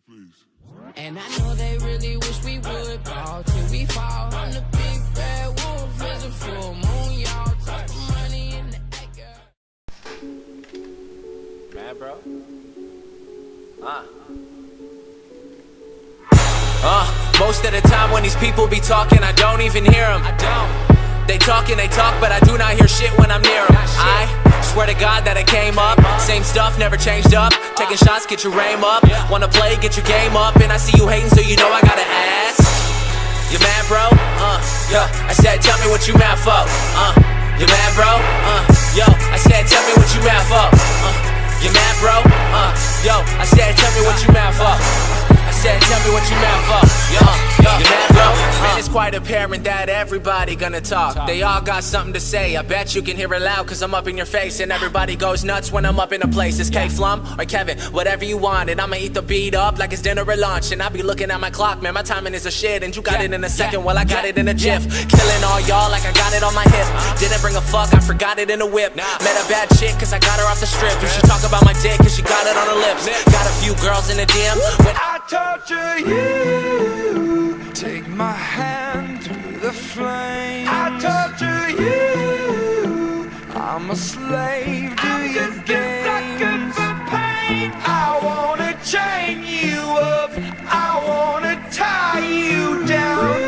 please. And I know they really wish we would ball till we fall. I'm the big bad wolf, there's a full moon, y'all. Talk the money in the acre. Man, bro. Most of the time when these people be talking, I don't even hear them. They talk and they talk, but I do not hear shit when I'm near them. I swear to God that I came up, same stuff, never changed up. Taking shots, get your aim up. Wanna play, get your game up. And I see you hating, so you know I gotta ask. You mad, bro? Yeah. I said, tell me what you mad for. You mad, bro? Yo. I said, tell me what you mad for. You mad, bro? Yo. I said, tell me what you mad for. I said, tell me what you mad for. Yo. You mad, bro? Man, it's quite apparent that everybody gonna talk. They all got something to say. I bet you can hear it loud, cause I'm up in your face. And everybody goes nuts when I'm up in a place. It's K-Flum or Kevin, whatever you want. And I'ma eat the beat up like it's dinner or lunch. And I be looking at my clock, man, my timing is a shit. And you got it in a second, well I got it in a jiff. Killing all y'all like I got it on my hip. Didn't bring a fuck, I forgot it in a whip. Met a bad chick cause I got her off the strip. You should talk about my dick cause she got it on her lips. Got a few girls in the DM when I torture you, take my hand through the flame. I torture you, I'm a slave to your games. I wanna chain you up, I wanna tie you down.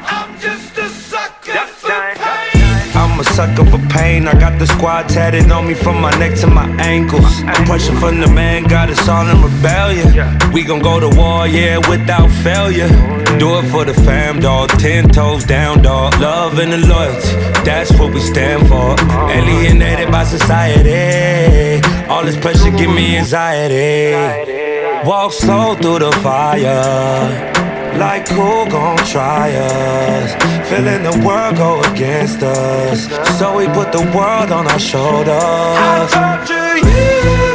I'm just a sucker for pain. I'm a sucker for pain. I got the squad tatted on me from my neck to my ankles. The pressure from the man got us all in rebellion. We gon' go to war, yeah, without failure. Do it for the fam, dog. 10 toes down, dog. Love and the loyalty, that's what we stand for. Alienated by society. All this pressure give me anxiety. Walk slow through the fire. Like who gon' try us? Feeling the world go against us, so we put the world on our shoulders. I torture you.